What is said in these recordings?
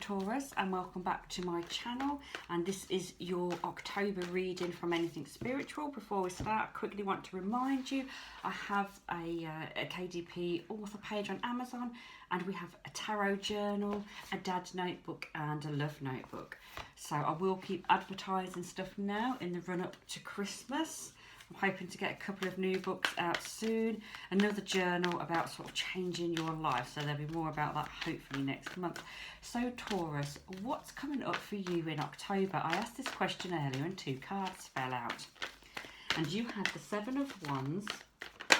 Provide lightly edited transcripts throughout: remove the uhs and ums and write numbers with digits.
Taurus, and welcome back to my channel, and this is your October reading from Anything Spiritual. Before we start, I quickly want to remind you I have a KDP author page on Amazon, and we have a tarot journal, a dad's notebook and a love notebook. So I will keep advertising stuff now in the run up to Christmas. I'm hoping to get a couple of new books out soon. Another journal about sort of changing your life. So there'll be more about that hopefully next month. So Taurus, what's coming up for you in October? I asked this question earlier and two cards fell out. And you had the Seven of Wands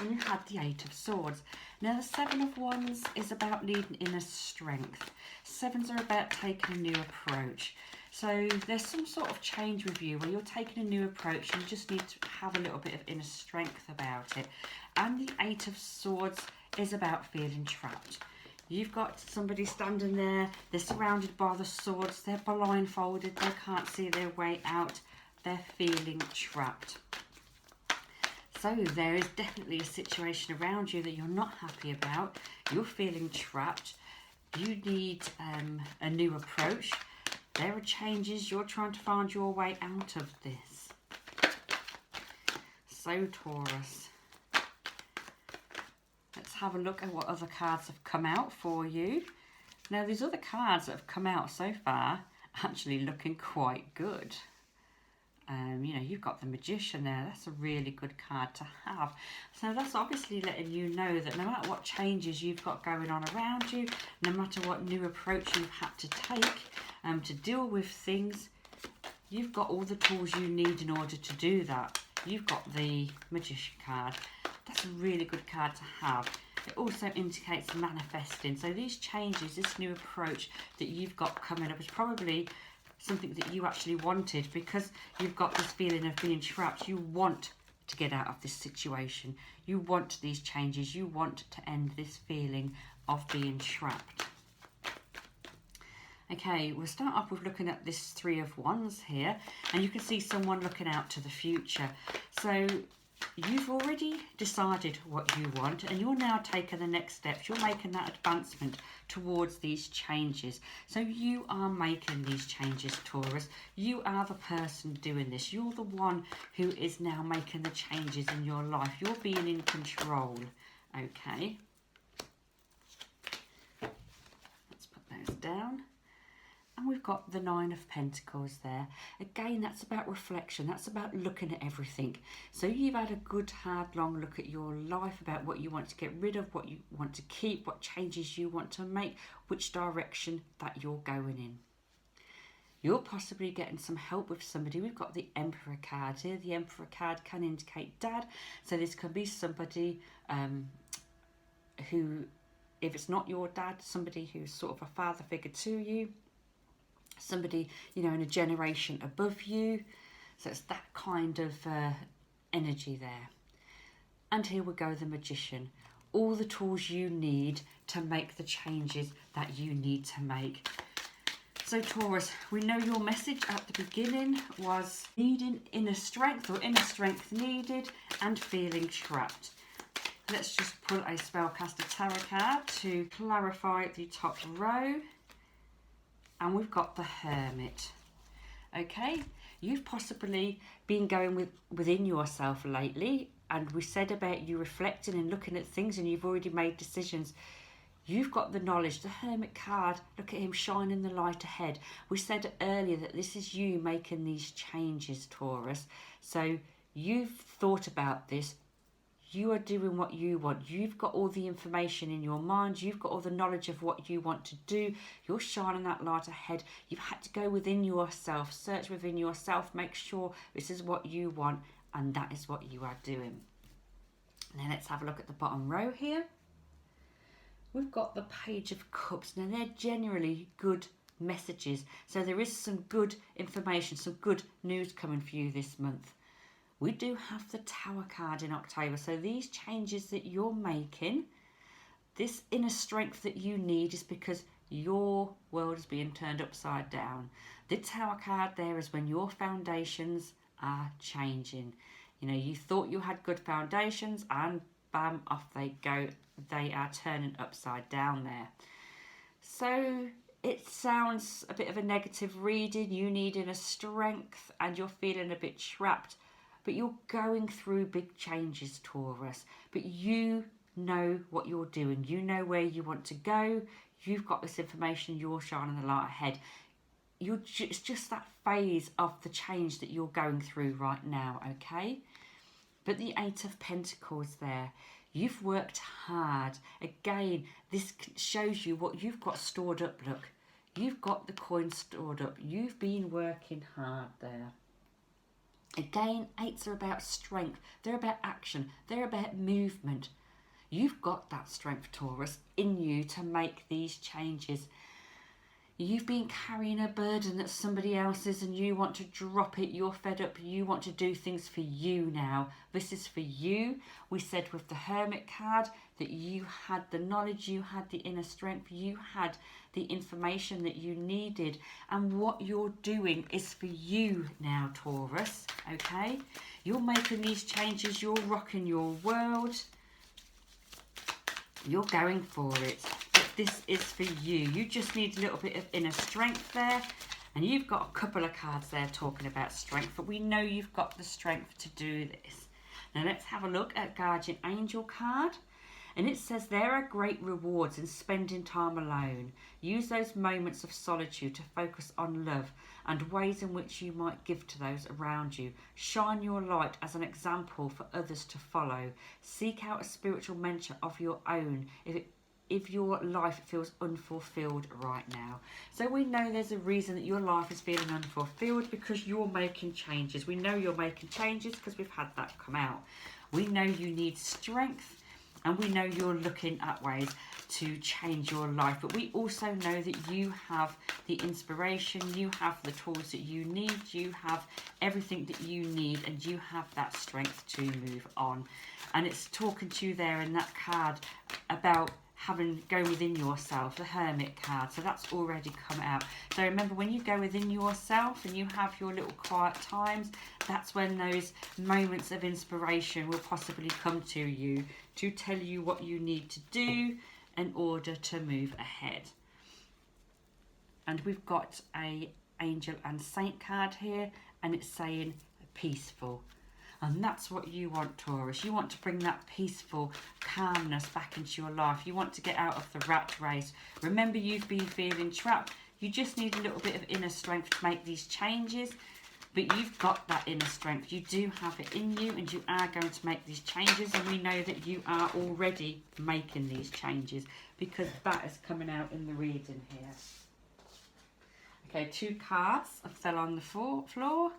and you had the Eight of Swords. Now the Seven of Wands is about needing inner strength. Sevens are about taking a new approach. So there's some sort of change with you where you're taking a new approach and you just need to have a little bit of inner strength about it. And the Eight of Swords is about feeling trapped. You've got somebody standing there, they're surrounded by the swords, they're blindfolded, they can't see their way out, they're feeling trapped. So there is definitely a situation around you that you're not happy about, you're feeling trapped, you need a new approach. There are changes, you're trying to find your way out of this. So Taurus, let's have a look at what other cards have come out for you. Now these other cards that have come out so far actually looking quite good. You know, you've got the Magician there. That's a really good card to have. So that's obviously letting you know that no matter what changes you've got going on around you, no matter what new approach you've had to take to deal with things, you've got all the tools you need in order to do that. You've got the Magician card. That's a really good card to have. It also indicates manifesting. So these changes, this new approach that you've got coming up is probably something that you actually wanted, because you've got this feeling of being trapped. You want to get out of this situation. You want these changes. You want to end this feeling of being trapped. Okay, we'll start off with looking at this Three of Wands here, and you can see someone looking out to the future. So you've already decided what you want and you're now taking the next steps. You're making that advancement towards these changes. So you are making these changes, Taurus. You are the person doing this. You're the one who is now making the changes in your life. You're being in control. Okay. Let's put those down. And we've got the Nine of Pentacles there. Again, that's about reflection. That's about looking at everything. So you've had a good, hard, long look at your life, about what you want to get rid of, what you want to keep, what changes you want to make, which direction that you're going in. You're possibly getting some help with somebody. We've got the Emperor card here. The Emperor card can indicate dad. So this could be somebody who, if it's not your dad, somebody who's sort of a father figure to you. Somebody, you know, in a generation above you. So it's that kind of energy there. And here we go, the Magician. All the tools you need to make the changes that you need to make. So Taurus, we know your message at the beginning was needing inner strength, or inner strength needed, and feeling trapped. Let's just pull a Spellcaster Tarot card to clarify the top row. And we've got the Hermit. Okay, you've possibly been going within yourself lately, and we said about you reflecting and looking at things, and you've already made decisions. You've got the knowledge. The Hermit card, look at him shining the light ahead. We said earlier that this is you making these changes, Taurus. So you've thought about this. You are doing what you want. You've got all the information in your mind. You've got all the knowledge of what you want to do. You're shining that light ahead. You've had to go within yourself, search within yourself, make sure this is what you want, and that is what you are doing. Now let's have a look at the bottom row here. We've got the Page of Cups. Now they're generally good messages. So there is some good information, some good news coming for you this month. We do have the Tower card in October. So these changes that you're making, this inner strength that you need, is because your world is being turned upside down. The Tower card there is when your foundations are changing. You know, you thought you had good foundations and bam, off they go. They are turning upside down there. So it sounds a bit of a negative reading. You need inner strength and you're feeling a bit trapped. But you're going through big changes, Taurus. But you know what you're doing. You know where you want to go. You've got this information. You're shining the light ahead. It's just that phase of the change that you're going through right now, okay? But the Eight of Pentacles there. You've worked hard. Again, this shows you what you've got stored up, look. You've got the coin stored up. You've been working hard there. Again, eights are about strength. They're about action. They're about movement. You've got that strength, Taurus, in you to make these changes. You've been carrying a burden that somebody else's and you want to drop it. You're fed up. You want to do things for you now. This is for you. We said with the Hermit card that you had the knowledge, you had the inner strength, you had the information that you needed. And what you're doing is for you now, Taurus, okay? You're making these changes. You're rocking your world. You're going for it. This is for you. You just need a little bit of inner strength there. And you've got a couple of cards there talking about strength. But we know you've got the strength to do this. Now let's have a look at Guardian Angel card. And it says there are great rewards in spending time alone. Use those moments of solitude to focus on love and ways in which you might give to those around you. Shine your light as an example for others to follow. Seek out a spiritual mentor of your own if your life feels unfulfilled right now. So we know there's a reason that your life is feeling unfulfilled, because you're making changes. We know you're making changes because we've had that come out. We know you need strength, and we know you're looking at ways to change your life. But we also know that you have the inspiration, you have the tools that you need, you have everything that you need, and you have that strength to move on. And it's talking to you there in that card about go within yourself, the Hermit card. So that's already come out. So remember, when you go within yourself and you have your little quiet times, that's when those moments of inspiration will possibly come to you to tell you what you need to do in order to move ahead. And we've got a Angel and Saint card here, and it's saying peaceful. And that's what you want, Taurus. You want to bring that peaceful calmness back into your life. You want to get out of the rat race. Remember, you've been feeling trapped. You just need a little bit of inner strength to make these changes. But you've got that inner strength. You do have it in you, and you are going to make these changes. And we know that you are already making these changes, because that is coming out in the reading here. Okay, 2 cards fell on the floor,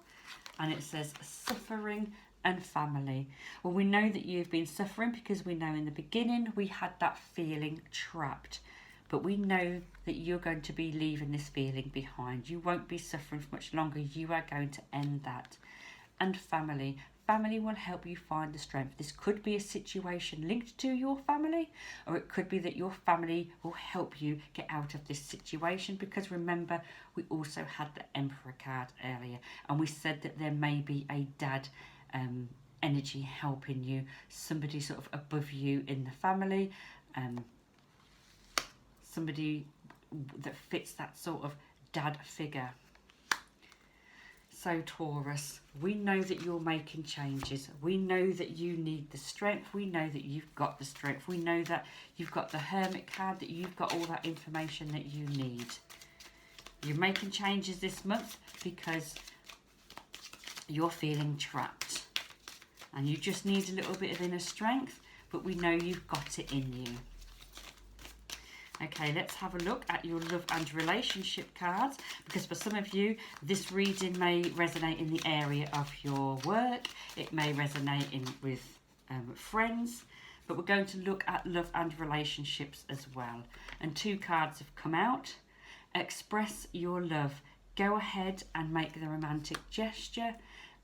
and it says suffering and family. Well, we know that you've been suffering because we know in the beginning we had that feeling trapped. But we know that you're going to be leaving this feeling behind. You won't be suffering for much longer. You are going to end that. And family. Family will help you find the strength. This could be a situation linked to your family, or it could be that your family will help you get out of this situation, because remember, we also had the Emperor card earlier, and we said that there may be a dad energy helping you, somebody sort of above you in the family, somebody that fits that sort of dad figure. So Taurus, we know that you're making changes. We know that you need the strength. We know that you've got the strength. We know that you've got the Hermit card, that you've got all that information that you need. You're making changes this month because you're feeling trapped. And you just need a little bit of inner strength, but we know you've got it in you. Okay, let's have a look at your love and relationship cards, because for some of you, this reading may resonate in the area of your work. It may resonate with friends, but we're going to look at love and relationships as well. And 2 cards have come out. Express your love. Go ahead and make the romantic gesture.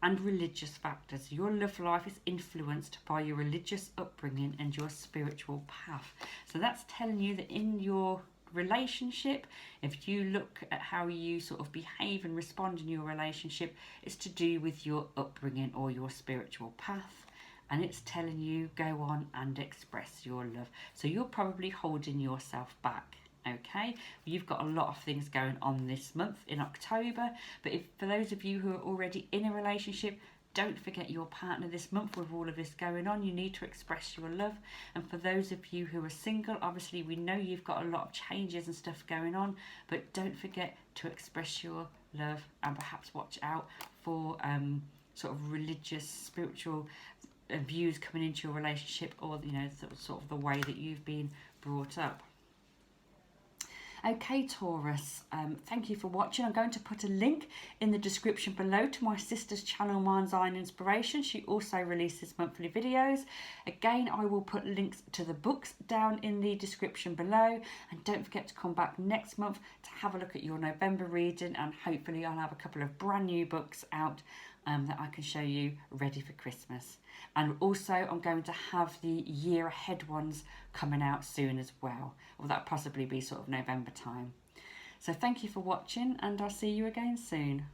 And religious factors. Your love life is influenced by your religious upbringing and your spiritual path. So that's telling you that in your relationship, if you look at how you sort of behave and respond in your relationship, it's to do with your upbringing or your spiritual path. And it's telling you, go on and express your love. So you're probably holding yourself back. Okay, you've got a lot of things going on this month in October, but if for those of you who are already in a relationship, don't forget your partner this month with all of this going on. You need to express your love. And for those of you who are single, obviously we know you've got a lot of changes and stuff going on, but don't forget to express your love and perhaps watch out for sort of religious, spiritual views coming into your relationship, or you know, sort of the way that you've been brought up. Okay, Taurus, thank you for watching. I'm going to put a link in the description below to my sister's channel, Mind's Eye and Inspiration. She also releases monthly videos. Again, I will put links to the books down in the description below. And don't forget to come back next month to have a look at your November reading, and hopefully I'll have a couple of brand new books out that I can show you ready for Christmas. And also I'm going to have the year ahead ones coming out soon as well, or that'll possibly be sort of November time. So thank you for watching, and I'll see you again soon.